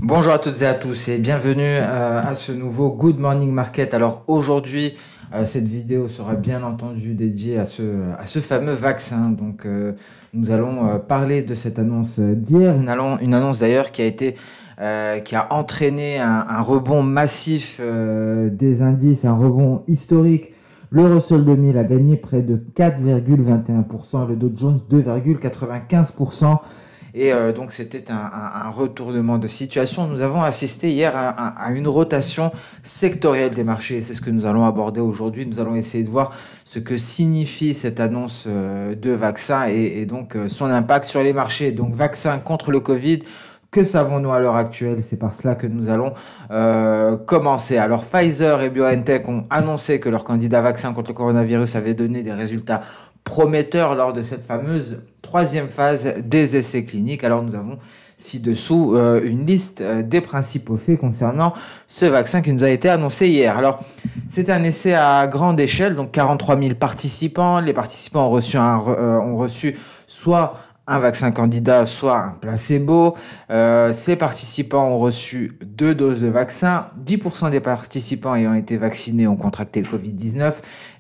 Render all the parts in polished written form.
Bonjour à toutes et à tous et bienvenue à ce nouveau Good Morning Market. Alors aujourd'hui, cette vidéo sera bien entendu dédiée à ce fameux vaccin. Donc nous allons parler de cette annonce d'hier, une annonce d'ailleurs qui a entraîné un rebond massif des indices, un rebond historique. Le Russell 2000 a gagné près de 4,21%, le Dow Jones 2,95%. Et donc c'était un retournement de situation. Nous avons assisté hier à une rotation sectorielle des marchés. C'est ce que nous allons aborder aujourd'hui. Nous allons essayer de voir ce que signifie cette annonce de vaccin et donc son impact sur les marchés. Donc vaccin contre le Covid. Que savons-nous à l'heure actuelle? C'est par cela que nous allons commencer. Alors Pfizer et BioNTech ont annoncé que leur candidat vaccin contre le coronavirus avait donné des résultats prometteurs lors de cette fameuse troisième phase des essais cliniques. Alors nous avons ci-dessous une liste des principaux faits concernant ce vaccin qui nous a été annoncé hier. Alors c'est un essai à grande échelle, donc 43 000 participants. Les participants ont reçu soit un vaccin candidat, soit un placebo. Ces participants ont reçu 2 doses de vaccin. 10% des participants ayant été vaccinés ont contracté le Covid-19.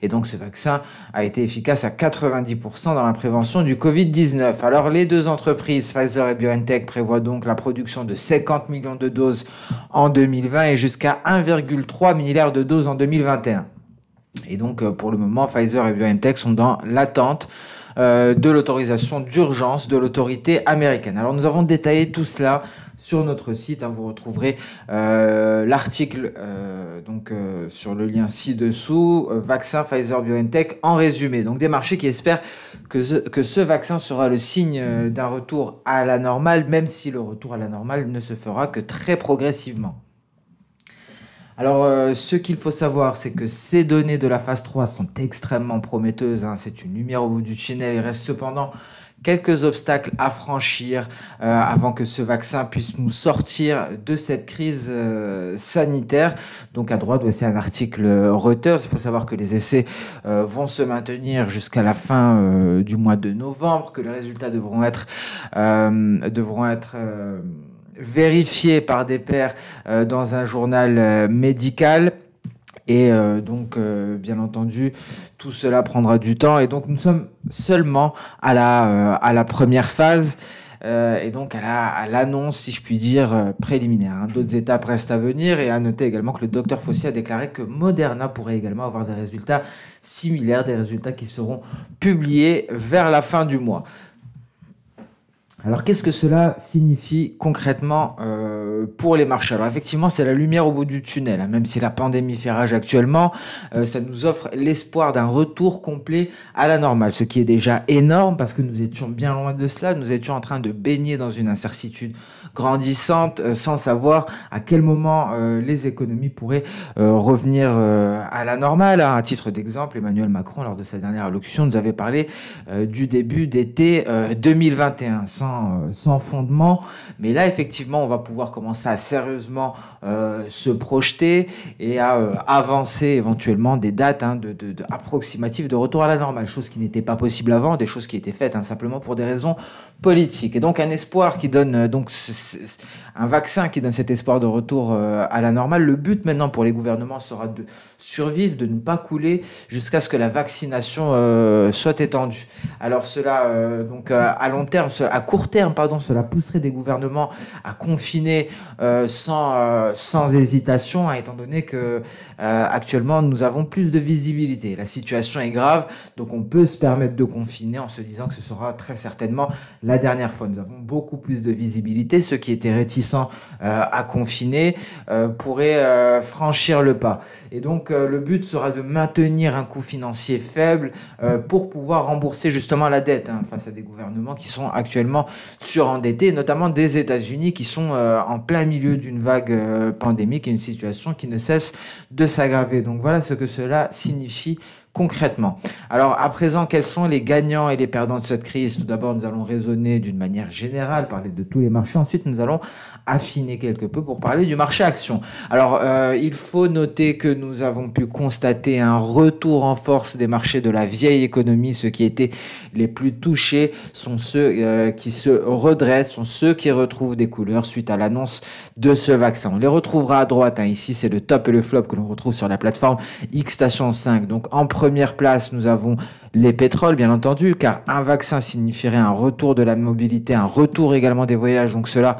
Et donc ce vaccin a été efficace à 90% dans la prévention du Covid-19. Alors les deux entreprises, Pfizer et BioNTech, prévoient donc la production de 50 millions de doses en 2020 et jusqu'à 1,3 milliard de doses en 2021. Et donc pour le moment, Pfizer et BioNTech sont dans l'attente de l'autorisation d'urgence de l'autorité américaine. Alors nous avons détaillé tout cela sur notre site, vous retrouverez l'article sur le lien ci-dessous, vaccin Pfizer-BioNTech en résumé. Donc des marchés qui espèrent que ce vaccin sera le signe d'un retour à la normale, même si le retour à la normale ne se fera que très progressivement. Alors, ce qu'il faut savoir, c'est que ces données de la phase 3 sont extrêmement prometteuses. C'est une lumière au bout du tunnel. Il reste cependant quelques obstacles à franchir avant que ce vaccin puisse nous sortir de cette crise sanitaire. Donc à droite, voici un article Reuters. Il faut savoir que les essais vont se maintenir jusqu'à la fin du mois de novembre, que les résultats devront être vérifié par des pairs dans un journal médical. Et bien entendu, tout cela prendra du temps. Et donc, nous sommes seulement à la première phase et donc à l'annonce, si je puis dire, préliminaire. D'autres étapes restent à venir. Et à noter également que le docteur Fauci a déclaré que Moderna pourrait également avoir des résultats similaires, des résultats qui seront publiés vers la fin du mois. Alors, qu'est-ce que cela signifie concrètement pour les marchés? Alors, effectivement, c'est la lumière au bout du tunnel. Même si la pandémie fait rage actuellement, ça nous offre l'espoir d'un retour complet à la normale, ce qui est déjà énorme parce que nous étions bien loin de cela. Nous étions en train de baigner dans une incertitude grandissante sans savoir à quel moment les économies pourraient revenir à la normale. À titre d'exemple, Emmanuel Macron, lors de sa dernière allocution, nous avait parlé du début d'été 2021, sans fondement. Mais là, effectivement, on va pouvoir commencer à sérieusement se projeter et à avancer éventuellement des dates approximatives de retour à la normale, chose qui n'était pas possible avant, des choses qui étaient faites simplement pour des raisons politiques. Et donc un espoir qui donne un vaccin qui donne cet espoir de retour à la normale. Le but maintenant pour les gouvernements sera de survivre, de ne pas couler jusqu'à ce que la vaccination soit étendue. Alors cela, à long terme, à court terme, cela pousserait des gouvernements à confiner sans hésitation, étant donné que actuellement nous avons plus de visibilité. La situation est grave, donc on peut se permettre de confiner en se disant que ce sera très certainement la dernière fois. Nous avons beaucoup plus de visibilité. Ceux qui étaient réticents à confiner pourraient franchir le pas. Et donc le but sera de maintenir un coût financier faible pour pouvoir rembourser justement la dette face à des gouvernements qui sont actuellement surendettés, notamment des États-Unis qui sont en plein milieu d'une vague pandémique et une situation qui ne cesse de s'aggraver. Donc voilà ce que cela signifie concrètement. Alors à présent, quels sont les gagnants et les perdants de cette crise? Tout d'abord, nous allons raisonner d'une manière générale, parler de tous les marchés. Ensuite, nous allons affiner quelque peu pour parler du marché action. Alors, il faut noter que nous avons pu constater un retour en force des marchés de la vieille économie. Ceux qui étaient les plus touchés sont ceux qui se redressent, sont ceux qui retrouvent des couleurs suite à l'annonce de ce vaccin. On les retrouvera à droite. Ici, c'est le top et le flop que l'on retrouve sur la plateforme Xstation 5. Donc, en première place, nous avons les pétroles, bien entendu, car un vaccin signifierait un retour de la mobilité, un retour également des voyages. Donc, cela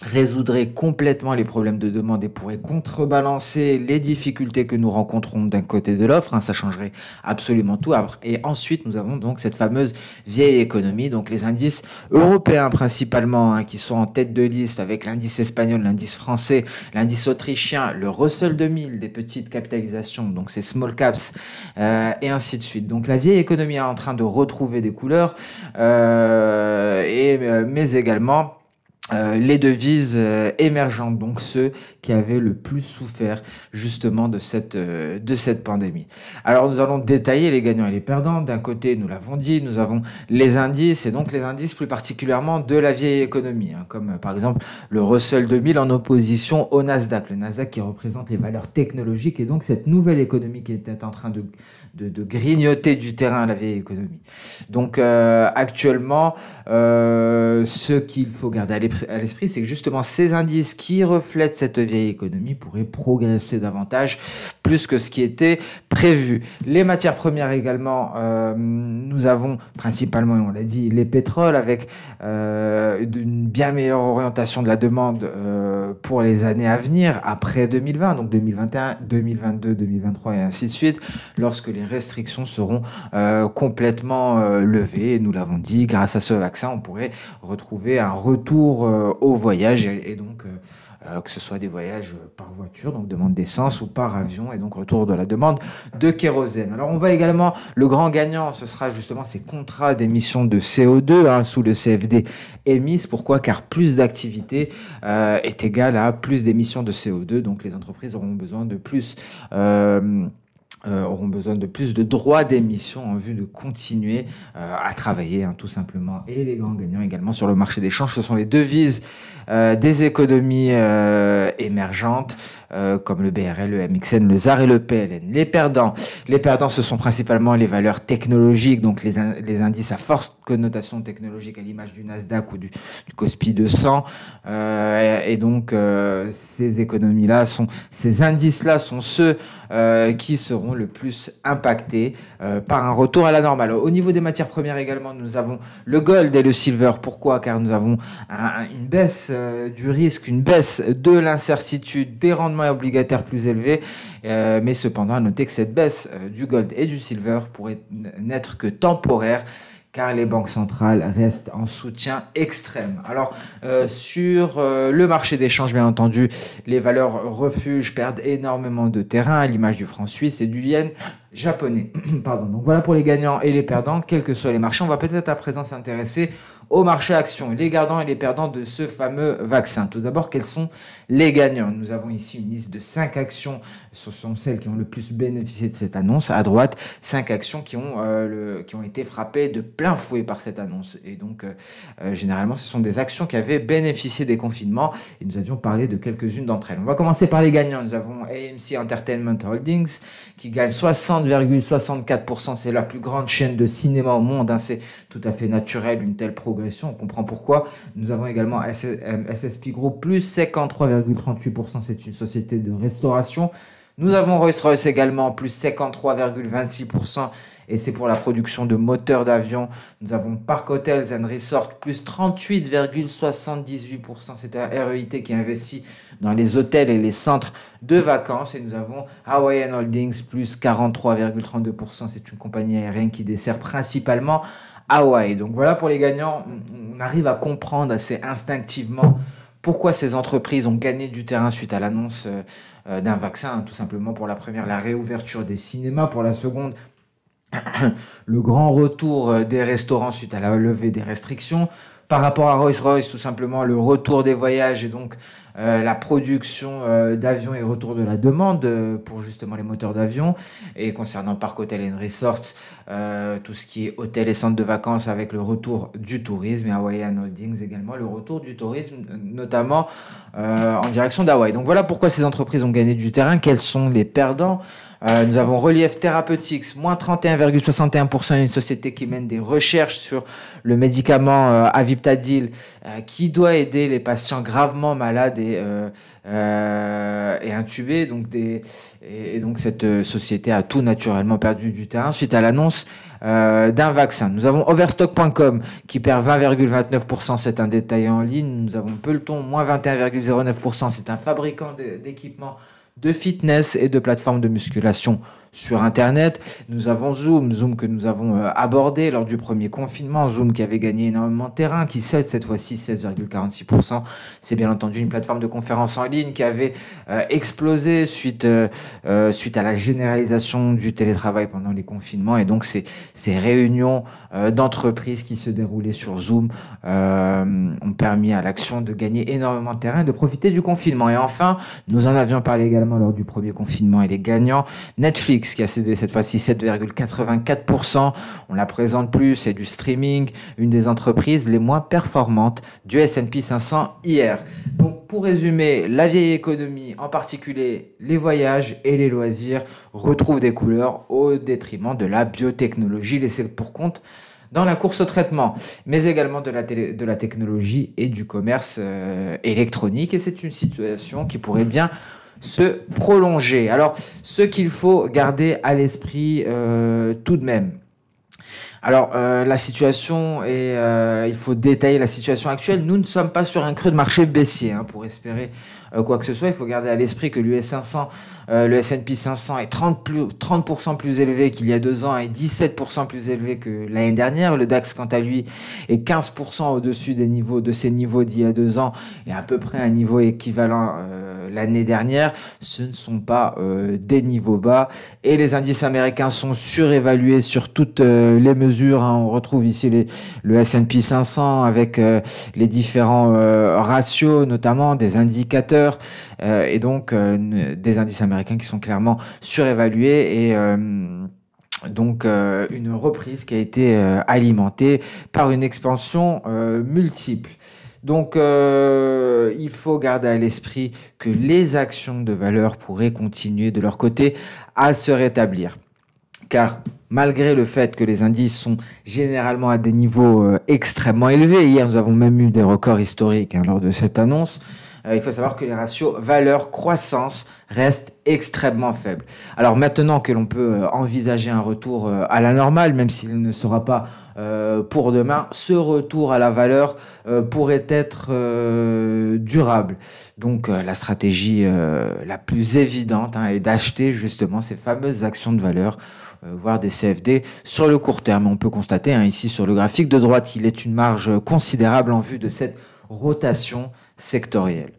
résoudrait complètement les problèmes de demande et pourrait contrebalancer les difficultés que nous rencontrons d'un côté de l'offre. Ça changerait absolument tout. Et ensuite, nous avons donc cette fameuse vieille économie, donc les indices européens principalement, qui sont en tête de liste avec l'indice espagnol, l'indice français, l'indice autrichien, le Russell 2000 des petites capitalisations, donc ces small caps, et ainsi de suite. Donc la vieille économie est en train de retrouver des couleurs, mais également les devises émergentes, donc ceux qui avaient le plus souffert justement de cette pandémie. Alors nous allons détailler les gagnants et les perdants. D'un côté, nous l'avons dit, nous avons les indices, et donc les indices plus particulièrement de la vieille économie, comme par exemple le Russell 2000 en opposition au Nasdaq. Le Nasdaq qui représente les valeurs technologiques et donc cette nouvelle économie qui était en train de grignoter du terrain à la vieille économie. Donc actuellement, ce qu'il faut garder à l'esprit, c'est que justement ces indices qui reflètent cette vieille économie pourraient progresser davantage, plus que ce qui était prévu. Les matières premières également, nous avons principalement, on l'a dit, les pétroles avec une bien meilleure orientation de la demande pour les années à venir, après 2020, donc 2021, 2022, 2023 et ainsi de suite, lorsque les restrictions seront complètement levées. Et nous l'avons dit, grâce à ce vaccin, on pourrait retrouver un retour au voyage et donc que ce soit des voyages par voiture, donc demande d'essence, ou par avion, et donc retour de la demande de kérosène. Alors on va également, le grand gagnant, ce sera justement ces contrats d'émission de CO2 sous le CFD émises. Pourquoi? Car plus d'activité est égal à plus d'émissions de CO2, donc les entreprises auront besoin de plus de droits d'émission en vue de continuer à travailler, tout simplement. Et les grands gagnants également sur le marché des changes, ce sont les devises des économies émergentes comme le BRL, le MXN, le ZAR et le PLN. Les perdants, ce sont principalement les valeurs technologiques, donc les indices à forte connotation technologique à l'image du Nasdaq ou du Kospi 200. Et donc ces indices-là sont ceux qui seront le plus impactés par un retour à la normale. Au niveau des matières premières également, nous avons le gold et le silver. Pourquoi? Car nous avons une baisse du risque, une baisse de l'incertitude, des rendements obligataires plus élevés, mais cependant à noter que cette baisse du gold et du silver pourrait n'être que temporaire, car les banques centrales restent en soutien extrême. Alors, sur le marché des changes, bien entendu, les valeurs refuges perdent énormément de terrain, à l'image du franc suisse et du yen japonais. Pardon. Donc voilà pour les gagnants et les perdants, quels que soient les marchés. On va peut-être à présent s'intéresser au marché actions, les gagnants et les perdants de ce fameux vaccin. Tout d'abord, quels sont les gagnants? Nous avons ici une liste de 5 actions, ce sont celles qui ont le plus bénéficié de cette annonce. À droite, 5 actions qui ont été frappées de plein fouet par cette annonce. Et donc, généralement, ce sont des actions qui avaient bénéficié des confinements et nous avions parlé de quelques-unes d'entre elles. On va commencer par les gagnants. Nous avons AMC Entertainment Holdings qui gagne 60,64%. C'est la plus grande chaîne de cinéma au monde. C'est tout à fait naturel, une telle progression. On comprend pourquoi. Nous avons également SSP Group plus 53,38%. C'est une société de restauration. Nous avons Rolls-Royce également plus 53,26%. Et c'est pour la production de moteurs d'avion. Nous avons Park Hotels and Resorts plus 38,78%. C'est un REIT qui investit dans les hôtels et les centres de vacances. Et nous avons Hawaiian Holdings plus 43,32%. C'est une compagnie aérienne qui dessert principalement Hawaï. Donc voilà pour les gagnants. On arrive à comprendre assez instinctivement pourquoi ces entreprises ont gagné du terrain suite à l'annonce d'un vaccin. Tout simplement pour la première, la réouverture des cinémas. Pour la seconde, le grand retour des restaurants suite à la levée des restrictions. Par rapport à Rolls-Royce, tout simplement le retour des voyages et donc la production d'avions et retour de la demande pour justement les moteurs d'avion. Et concernant Park Hotel and Resorts, tout ce qui est hôtel et centre de vacances avec le retour du tourisme, et Hawaiian Holdings également, le retour du tourisme, notamment en direction d'Hawaï. Donc voilà pourquoi ces entreprises ont gagné du terrain, quels sont les perdants. Nous avons Relief Therapeutics, moins 31,61%, une société qui mène des recherches sur le médicament Aviptadil, qui doit aider les patients gravement malades et intubés. Donc cette société a tout naturellement perdu du terrain suite à l'annonce d'un vaccin. Nous avons Overstock.com qui perd 20,29%, c'est un détaillant en ligne. Nous avons Peloton, moins 21,09%, c'est un fabricant d'équipements de fitness et de plateformes de musculation sur Internet. Nous avons Zoom que nous avons abordé lors du premier confinement. Zoom qui avait gagné énormément de terrain, qui cède cette fois-ci 16,46%. C'est bien entendu une plateforme de conférence en ligne qui avait explosé suite à la généralisation du télétravail pendant les confinements. Et donc ces réunions d'entreprises qui se déroulaient sur Zoom ont permis à l'action de gagner énormément de terrain et de profiter du confinement. Et enfin, nous en avions parlé également lors du premier confinement et les gagnants, Netflix qui a cédé cette fois-ci 7,84%. On la présente plus, c'est du streaming, une des entreprises les moins performantes du S&P 500 hier. Donc pour résumer, la vieille économie, en particulier les voyages et les loisirs, retrouvent des couleurs au détriment de la biotechnologie laissée pour compte dans la course au traitement, mais également de la technologie et du commerce électronique. Et c'est une situation qui pourrait bien se prolonger. Alors, ce qu'il faut garder à l'esprit tout de même. Alors, la situation il faut détailler la situation actuelle. Nous ne sommes pas sur un creux de marché baissier pour espérer quoi que ce soit. Il faut garder à l'esprit que l'US 500, le S&P 500 est 30% plus élevé qu'il y a 2 ans et 17% plus élevé que l'année dernière. Le DAX, quant à lui, est 15% au-dessus de ces niveaux d'il y a 2 ans et à peu près un niveau équivalent l'année dernière. Ce ne sont pas des niveaux bas et les indices américains sont surévalués sur toutes les mesures. On retrouve ici le S&P 500 avec les différents ratios, notamment des indicateurs et donc des indices américains qui sont clairement surévalués et donc une reprise qui a été alimentée par une expansion multiple. Donc il faut garder à l'esprit que les actions de valeur pourraient continuer de leur côté à se rétablir. Car malgré le fait que les indices sont généralement à des niveaux extrêmement élevés, hier nous avons même eu des records historiques lors de cette annonce, il faut savoir que les ratios valeur-croissance restent extrêmement faibles. Alors maintenant que l'on peut envisager un retour à la normale, même s'il ne sera pas pour demain, ce retour à la valeur pourrait être durable. Donc la stratégie la plus évidente est d'acheter justement ces fameuses actions de valeur, voire des CFD sur le court terme. On peut constater ici sur le graphique de droite qu'il est une marge considérable en vue de cette rotation sectorielle.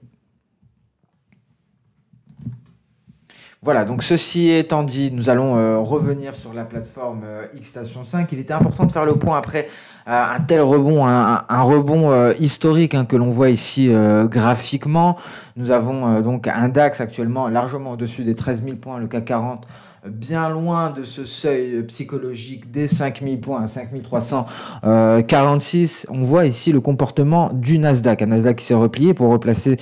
Voilà, donc ceci étant dit, nous allons revenir sur la plateforme Xstation 5. Il était important de faire le point après un tel rebond, un rebond historique que l'on voit ici graphiquement. Nous avons donc un DAX actuellement largement au-dessus des 13 000 points, le CAC 40 bien loin de ce seuil psychologique des 5000 points à 5346. On voit ici le comportement du Nasdaq. Un Nasdaq qui s'est replié pour repasser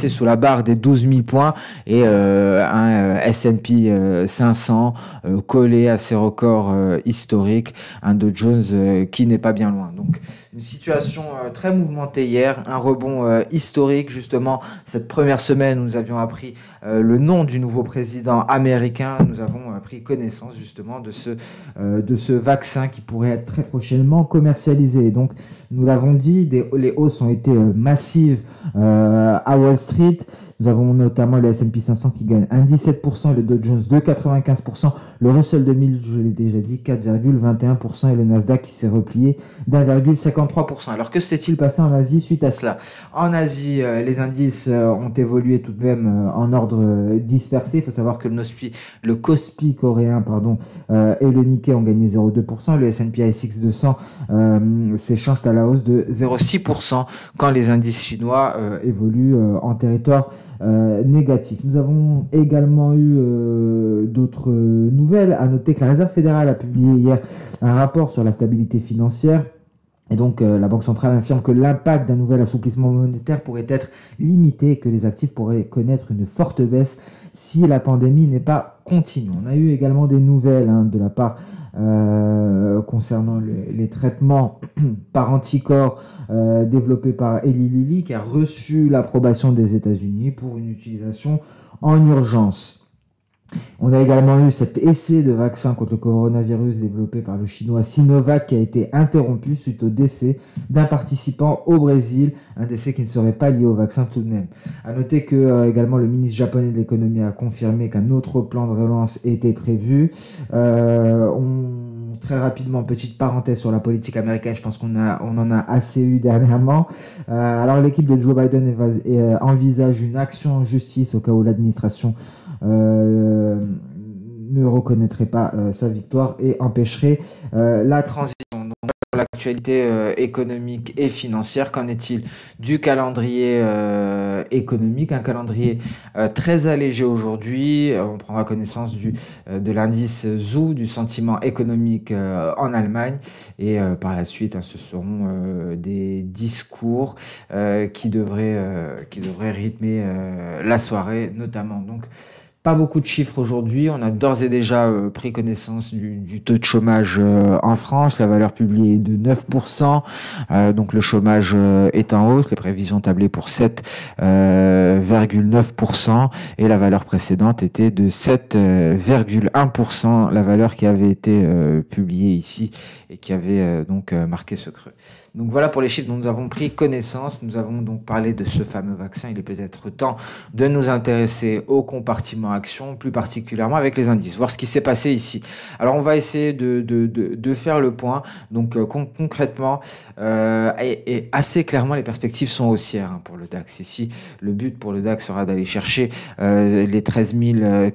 sous la barre des 12 000 points et un S&P 500 collé à ses records historiques. Un Dow Jones qui n'est pas bien loin. Donc une situation très mouvementée hier, un rebond historique justement. Cette première semaine, nous avions appris le nom du nouveau président américain. Nous avons pris connaissance justement de ce vaccin qui pourrait être très prochainement commercialisé. Et donc, nous l'avons dit, les hausses ont été massives à Wall Street. Nous avons notamment le S&P 500 qui gagne 1,17%, le Dow Jones 2,95%, le Russell 2000, je l'ai déjà dit, 4,21% et le Nasdaq qui s'est replié d'1,53%. Alors que s'est-il passé en Asie suite à cela? En Asie, les indices ont évolué tout de même en ordre dispersé. Il faut savoir que le Kospi coréen, et le Nikkei ont gagné 0,2%. Le S&P ASX 200 s'échange à la hausse de 0,6% quand les indices chinois évoluent en territoire négatif. Nous avons également eu d'autres nouvelles. À noter que la Réserve fédérale a publié hier un rapport sur la stabilité financière. Et donc, la Banque centrale affirme que l'impact d'un nouvel assouplissement monétaire pourrait être limité et que les actifs pourraient connaître une forte baisse si la pandémie n'est pas continue. On a eu également des nouvelles de la part concernant les traitements par anticorps développés par Eli Lilly, qui a reçu l'approbation des États-Unis pour une utilisation en urgence. On a également eu cet essai de vaccin contre le coronavirus développé par le chinois Sinovac qui a été interrompu suite au décès d'un participant au Brésil, un décès qui ne serait pas lié au vaccin tout de même. À noter que également le ministre japonais de l'économie a confirmé qu'un autre plan de relance était prévu. Très rapidement, petite parenthèse sur la politique américaine, je pense qu'on en a assez eu dernièrement. Alors l'équipe de Joe Biden envisage une action en justice au cas où l'administration ne reconnaîtrait pas sa victoire et empêcherait la transition. Donc, pour l'actualité économique et financière, qu'en est-il du calendrier économique? Un calendrier très allégé aujourd'hui. On prendra connaissance de l'indice ZOO, du sentiment économique en Allemagne, et par la suite, ce seront des discours qui devraient rythmer la soirée notamment. Donc, pas beaucoup de chiffres aujourd'hui. On a d'ores et déjà pris connaissance du taux de chômage en France. La valeur publiée est de 9%. Donc le chômage est en hausse. Les prévisions tablaient pour 7,9%. Et la valeur précédente était de 7,1%. La valeur qui avait été publiée ici et qui avait donc marqué ce creux. Donc voilà pour les chiffres dont nous avons pris connaissance. Nous avons donc parlé de ce fameux vaccin. Il est peut-être temps de nous intéresser au compartiment action, plus particulièrement avec les indices, voir ce qui s'est passé ici. Alors on va essayer de faire le point. Donc concrètement et assez clairement, les perspectives sont haussières pour le DAX. Ici, le but pour le DAX sera d'aller chercher les 13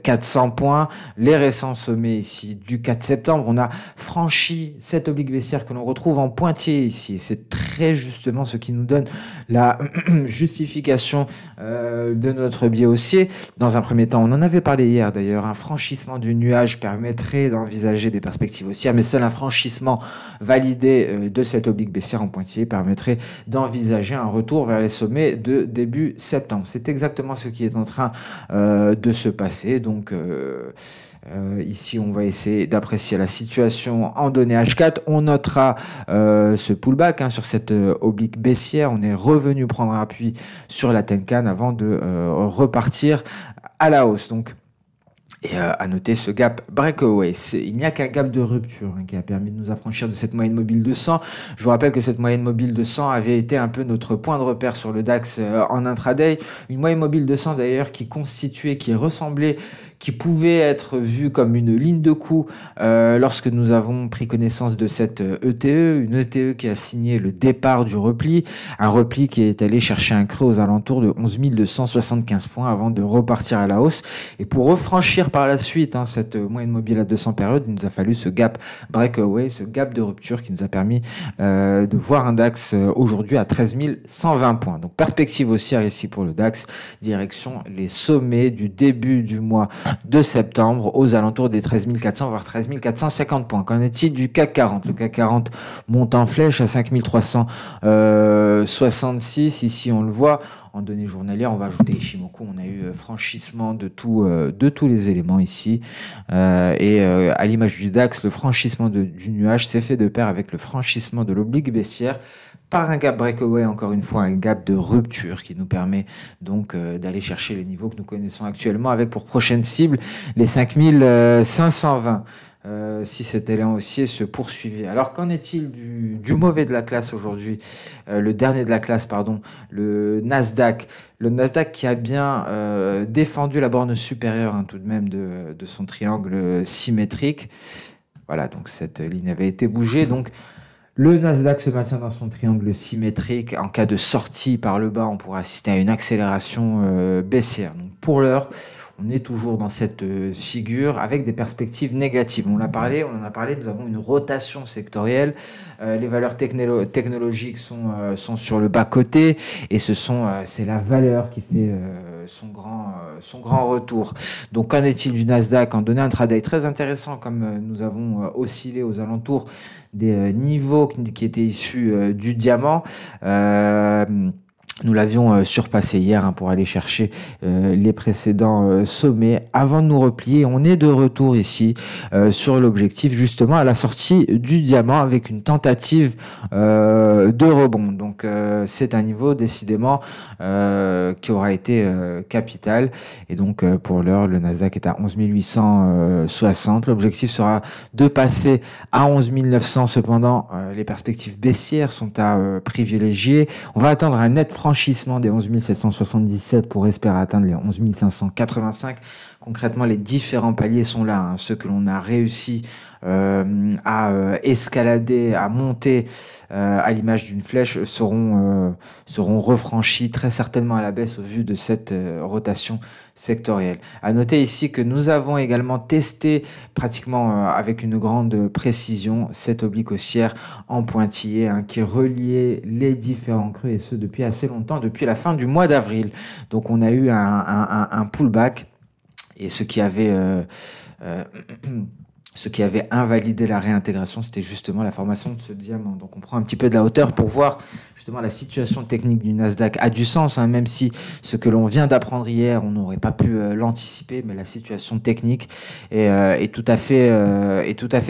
400 points. Les récents sommets ici du 4 septembre. On a franchi cette oblique baissière que l'on retrouve en pointillé ici. C'est très justement ce qui nous donne la justification de notre biais haussier. Dans un premier temps, on en avait parlé hier d'ailleurs, un franchissement du nuage permettrait d'envisager des perspectives haussières, mais seul un franchissement validé de cette oblique baissière en pointillé permettrait d'envisager un retour vers les sommets de début septembre. C'est exactement ce qui est en train de se passer. Donc ici, on va essayer d'apprécier la situation en données H4. On notera ce pullback sur cette oblique baissière. On est revenu prendre appui sur la Tenkan avant de repartir à la hausse. Donc, et à noter ce gap breakaway. Il n'y a qu'un gap de rupture qui a permis de nous affranchir de cette moyenne mobile de 100. Je vous rappelle que cette moyenne mobile de 100 avait été un peu notre point de repère sur le DAX en intraday. Une moyenne mobile de 100 d'ailleurs qui ressemblait, qui pouvait être vue comme une ligne de coup lorsque nous avons pris connaissance de cette ETE, une ETE qui a signé le départ du repli, un repli qui est allé chercher un creux aux alentours de 11 275 points avant de repartir à la hausse. Et pour refranchir par la suite cette moyenne mobile à 200 périodes, il nous a fallu ce gap breakaway, ce gap de rupture qui nous a permis de voir un DAX aujourd'hui à 13 120 points. Donc perspective haussière ici pour le DAX, direction les sommets du début du mois de septembre aux alentours des 13 400 voire 13 450 points. Qu'en est-il du CAC 40? Le CAC 40 monte en flèche à 5 366. Ici, on le voit. En données journalières, on va ajouter Ishimoku. On a eu franchissement de tous les éléments ici. À l'image du DAX, le franchissement du nuage s'est fait de pair avec le franchissement de l'oblique baissière par un gap breakaway, encore une fois, un gap de rupture qui nous permet donc d'aller chercher les niveaux que nous connaissons actuellement avec pour prochaine cible les 5520. Si cet élan haussier se poursuivait. Alors qu'en est-il du mauvais de la classe aujourd'hui, le dernier de la classe, pardon, le Nasdaq. Le Nasdaq qui a bien défendu la borne supérieure tout de même de son triangle symétrique. Voilà, donc cette ligne avait été bougée. Donc le Nasdaq se maintient dans son triangle symétrique. En cas de sortie par le bas, on pourra assister à une accélération baissière. Donc pour l'heure, on est toujours dans cette figure avec des perspectives négatives. On en a parlé, nous avons une rotation sectorielle. Les valeurs technologiques sont sur le bas-côté et c'est la valeur qui fait son grand retour. Donc, qu'en est-il du Nasdaq? En donné un trade très intéressant, comme nous avons oscillé aux alentours des niveaux qui étaient issus du diamant. Nous l'avions surpassé hier pour aller chercher les précédents sommets avant de nous replier. On est de retour ici sur l'objectif justement à la sortie du diamant avec une tentative de rebond. Donc c'est un niveau décidément qui aura été capital. Et donc pour l'heure, le Nasdaq est à 11 860. L'objectif sera de passer à 11 900. Cependant, les perspectives baissières sont à privilégier. On va attendre un net franchissement des 11 777 pour espérer atteindre les 11 585. Concrètement, les différents paliers sont là. Ceux que l'on a réussi à escalader, à monter à l'image d'une flèche seront refranchis très certainement à la baisse au vu de cette rotation sectorielle. À noter ici que nous avons également testé pratiquement avec une grande précision cette oblique haussière en pointillé qui reliait les différents creux et ce depuis assez longtemps, depuis la fin du mois d'avril. Donc on a eu un pullback et ce qui avait invalidé la réintégration, c'était justement la formation de ce diamant. Donc on prend un petit peu de la hauteur pour voir justement la situation technique du Nasdaq a du sens, même si ce que l'on vient d'apprendre hier, on n'aurait pas pu l'anticiper, mais la situation technique est tout à fait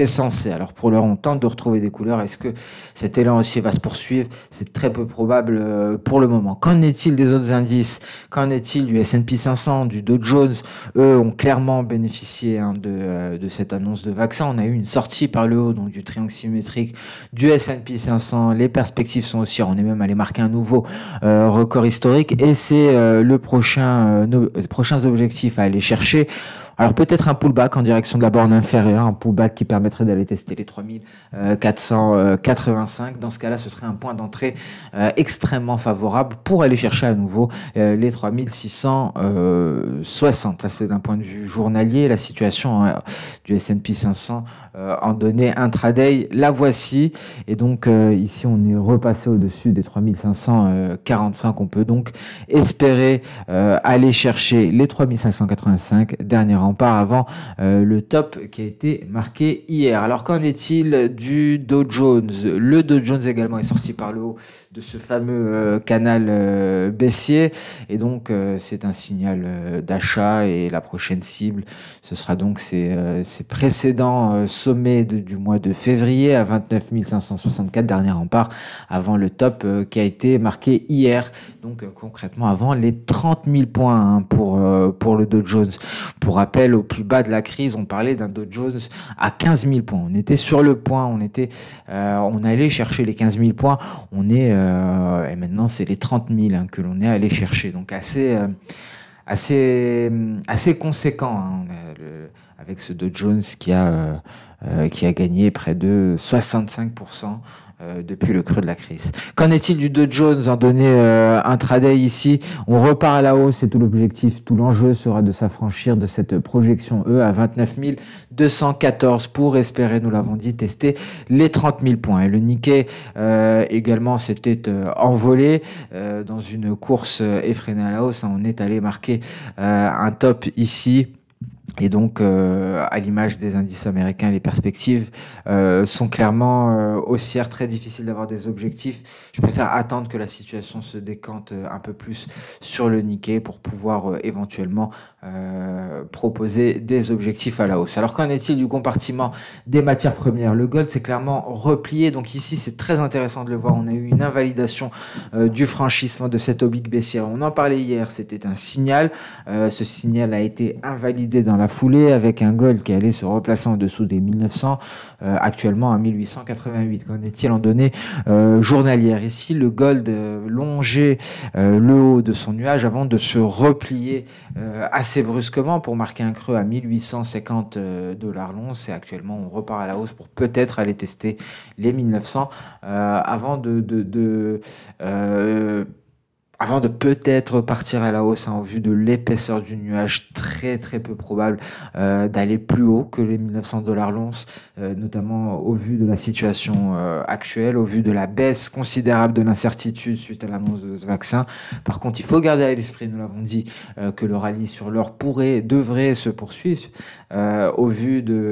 sensée. Alors pour l'heure, on tente de retrouver des couleurs. Est-ce que cet élan aussi va se poursuivre? C'est très peu probable pour le moment. Qu'en est-il des autres indices? Qu'en est-il du S&P 500, du Dow Jones? Eux ont clairement bénéficié de cette annonce de vaccin. On a eu une sortie par le haut donc du triangle symétrique du S&P 500. Les perspectives sont haussières. On est même allé marquer un nouveau record historique et c'est nos prochains objectifs à aller chercher. Alors peut-être un pullback en direction de la borne inférieure, un pullback qui permettrait d'aller tester les 3485. Dans ce cas-là, ce serait un point d'entrée extrêmement favorable pour aller chercher à nouveau les 3660. Ça, c'est d'un point de vue journalier. La situation du S&P 500 en données intraday, la voici. Et donc ici, on est repassé au-dessus des 3545. On peut donc espérer aller chercher les 3585. Dernier rempart avant le top qui a été marqué hier. Alors qu'en est-il du Dow Jones? Le Dow Jones également est sorti par le haut de ce fameux canal baissier et donc c'est un signal d'achat et la prochaine cible ce sera donc ces précédents sommets du mois de février à 29 564, dernier rempart avant le top qui a été marqué hier, donc concrètement avant les 30 000 points pour le Dow Jones. Pour rappel, au plus bas de la crise, on parlait d'un Dow Jones à 15 000 points. On était sur le point, on allait chercher les 15 000 points. Et maintenant, c'est les 30 000 que l'on est allé chercher. Donc assez conséquent avec ce Dow Jones qui a gagné près de 65%. Depuis le creux de la crise. Qu'en est-il du Dow Jones en données intraday ici? On repart à la hausse, c'est tout l'objectif, tout l'enjeu sera de s'affranchir de cette projection à 29 214 pour espérer, nous l'avons dit, tester les 30 000 points. Et le Nikkei également s'était envolé dans une course effrénée à la hausse. On est allé marquer un top ici. Et donc, à l'image des indices américains, les perspectives sont clairement haussières, très difficile d'avoir des objectifs. Je préfère attendre que la situation se décante un peu plus sur le Nikkei pour pouvoir éventuellement proposer des objectifs à la hausse. Alors, qu'en est-il du compartiment des matières premières? Le gold s'est clairement replié. Donc ici, c'est très intéressant de le voir. On a eu une invalidation du franchissement de cette oblique baissière. On en parlait hier, c'était un signal. Ce signal a été invalidé dans la foulée avec un gold qui allait se replacer en dessous des 1900, actuellement à 1888. Qu'en est-il en données journalières? Ici, le gold longeait le haut de son nuage avant de se replier assez brusquement pour marquer un creux à 1850 $ l'once. Et actuellement, on repart à la hausse pour peut-être aller tester les 1900 avant avant de peut-être partir à la hausse, hein, au vu de l'épaisseur du nuage, très très peu probable d'aller plus haut que les 1900 dollars l'once, notamment au vu de la situation actuelle, au vu de la baisse considérable de l'incertitude suite à l'annonce de ce vaccin. Par contre, il faut garder à l'esprit, nous l'avons dit, que le rallye sur l'or devrait se poursuivre au vu du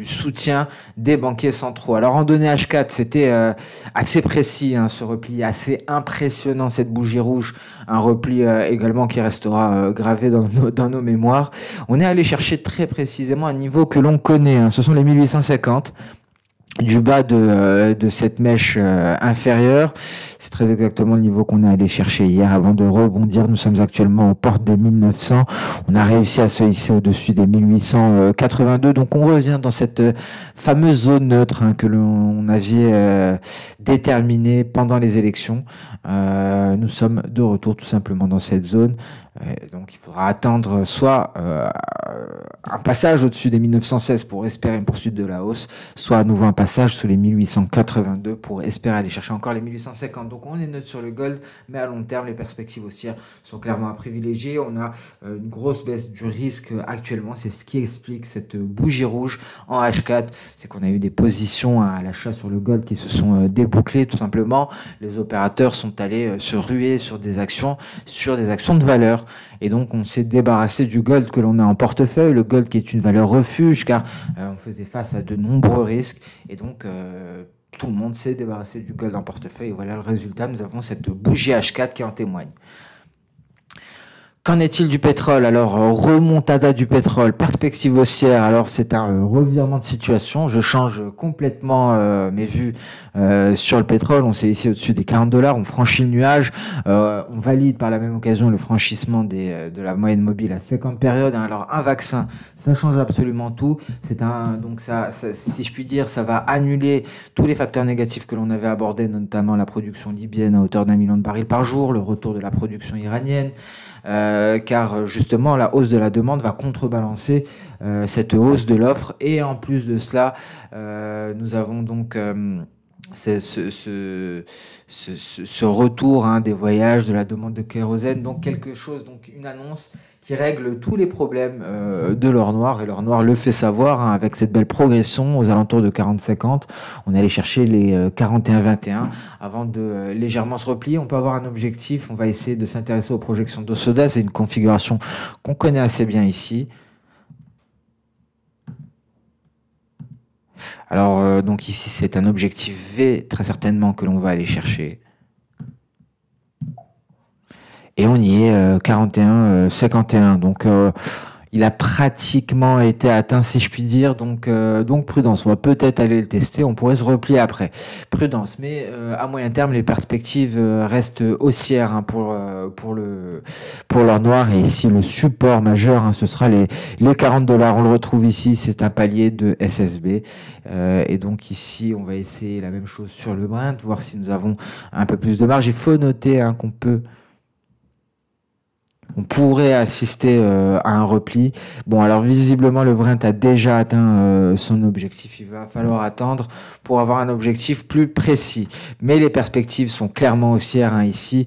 soutien des banquiers centraux. Alors en données H4, c'était assez précis, hein, ce repli assez impressionnant, cette bougie rouge, un repli également qui restera gravé dans nos mémoires. On est allé chercher très précisément un niveau que l'on connaît, hein, ce sont les 1850. Du bas de cette mèche inférieure, c'est très exactement le niveau qu'on est allé chercher hier avant de rebondir. Nous sommes actuellement aux portes des 1900. On a réussi à se hisser au-dessus des 1882. Donc on revient dans cette fameuse zone neutre, hein, que l'on avait déterminée pendant les élections. Nous sommes de retour tout simplement dans cette zone. Donc il faudra attendre soit un passage au-dessus des 1916 pour espérer une poursuite de la hausse, soit à nouveau un passage sous les 1882 pour espérer aller chercher encore les 1850. Donc on est neutre sur le gold, mais à long terme, les perspectives haussières sont clairement à privilégier. On a une grosse baisse du risque actuellement. C'est ce qui explique cette bougie rouge en H4. C'est qu'on a eu des positions à l'achat sur le gold qui se sont débouclées tout simplement. Les opérateurs sont allés se ruer sur des actions de valeur. Et donc on s'est débarrassé du gold que l'on a en portefeuille, le gold qui est une valeur refuge, car on faisait face à de nombreux risques, et donc tout le monde s'est débarrassé du gold en portefeuille, et voilà le résultat, nous avons cette bougie H4 qui en témoigne. Qu'en est-il du pétrole? Alors, remontada du pétrole, perspective haussière. Alors, c'est un revirement de situation. Je change complètement mes vues sur le pétrole. On s'est ici au-dessus des 40 $. On franchit le nuage. On valide par la même occasion le franchissement de la moyenne mobile à 50 périodes. Alors, un vaccin, ça change absolument tout. Donc ça, si je puis dire, ça va annuler tous les facteurs négatifs que l'on avait abordés, notamment la production libyenne à hauteur d'1 million de barils par jour, le retour de la production iranienne. Car justement la hausse de la demande va contrebalancer cette hausse de l'offre, et en plus de cela nous avons donc ce retour, hein, des voyages, de la demande de kérosène, donc une annonce qui règle tous les problèmes de l'or noir, et l'or noir le fait savoir, hein, avec cette belle progression aux alentours de 40-50. On est allé chercher les 41-21 avant de légèrement se replier. On peut avoir un objectif, on va essayer de s'intéresser aux projections d'Osoda, c'est une configuration qu'on connaît assez bien ici. Alors donc ici c'est un objectif V très certainement que l'on va aller chercher. Et on y est 41-51. Donc il a pratiquement été atteint, si je puis dire. Donc prudence. On va peut-être aller le tester. On pourrait se replier après. Prudence. Mais à moyen terme, les perspectives restent haussières, hein, pour l'or noir. Et ici, le support majeur, hein, ce sera les 40 $. On le retrouve ici. C'est un palier de SSB. Et donc ici, on va essayer la même chose sur le Brent, voir si nous avons un peu plus de marge. Il faut noter, hein, on pourrait assister à un repli. Bon, alors visiblement, le Brent a déjà atteint son objectif. Il va falloir attendre pour avoir un objectif plus précis. Mais les perspectives sont clairement haussières, hein, ici,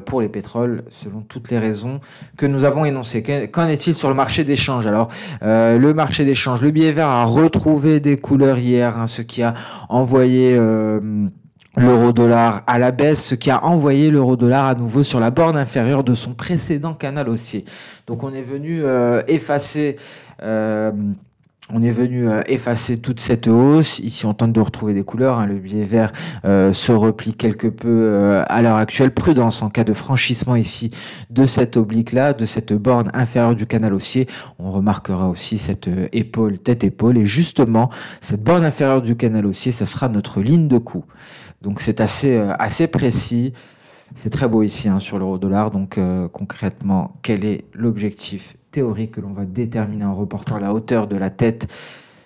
pour les pétroles, selon toutes les raisons que nous avons énoncées. Qu'en est-il sur le marché d'échange? Alors, le marché d'échange, le billet vert a retrouvé des couleurs hier, hein, ce qui a envoyé l'euro-dollar à la baisse, ce qui a envoyé l'euro-dollar à nouveau sur la borne inférieure de son précédent canal haussier. Donc on est venu effacer toute cette hausse. Ici, on tente de retrouver des couleurs, hein. Le billet vert se replie quelque peu à l'heure actuelle. Prudence en cas de franchissement ici de cette oblique-là, de cette borne inférieure du canal haussier. On remarquera aussi cette épaule, tête-épaule. Et justement, cette borne inférieure du canal haussier, ça sera notre ligne de coup. Donc c'est assez précis. C'est très beau ici, hein, sur l'euro-dollar. Donc concrètement, quel est l'objectif théorique que l'on va déterminer en reportant la hauteur de la tête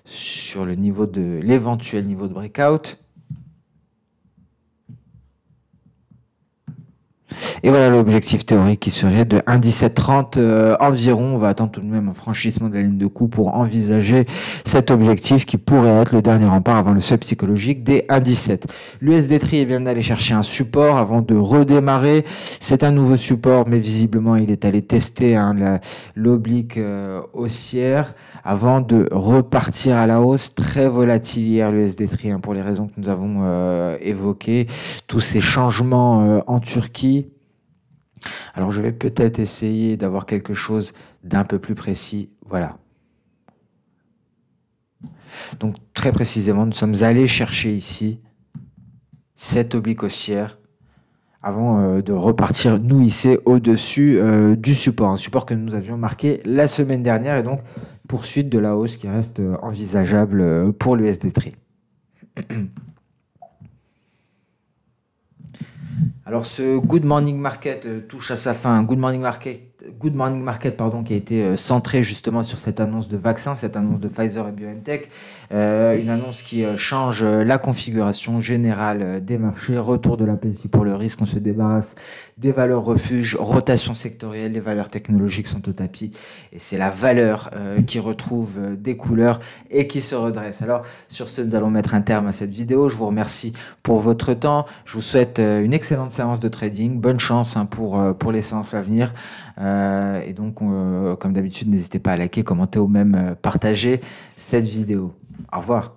sur l'éventuel niveau de breakout? Et voilà l'objectif théorique qui serait de 1,1730 environ. On va attendre tout de même un franchissement de la ligne de coup pour envisager cet objectif qui pourrait être le dernier rempart avant le seuil psychologique des 1,17. L'USD-Tri vient d'aller chercher un support avant de redémarrer. C'est un nouveau support, mais visiblement il est allé tester l'oblique haussière avant de repartir à la hausse. Très volatile hier l'USD-Tri pour les raisons que nous avons évoquées. Tous ces changements en Turquie. Alors je vais peut-être essayer d'avoir quelque chose d'un peu plus précis. Voilà. Donc très précisément, nous sommes allés chercher ici cette oblique haussière avant de repartir nous hisser au-dessus du support. Un support que nous avions marqué la semaine dernière et donc poursuite de la hausse qui reste envisageable pour l'USD-Tri. Alors ce Good Morning Market touche à sa fin. Good Morning Market qui a été centré justement sur cette annonce de vaccin, cette annonce de Pfizer et BioNTech, une annonce qui change la configuration générale des marchés, retour de l'appétit pour le risque, on se débarrasse des valeurs refuges, rotation sectorielle, les valeurs technologiques sont au tapis et c'est la valeur qui retrouve des couleurs et qui se redresse. Alors sur ce, nous allons mettre un terme à cette vidéo. Je vous remercie pour votre temps. Je vous souhaite une excellente séance de trading. Bonne chance pour les séances à venir. Et donc, comme d'habitude, n'hésitez pas à liker, commenter ou même partager cette vidéo. Au revoir.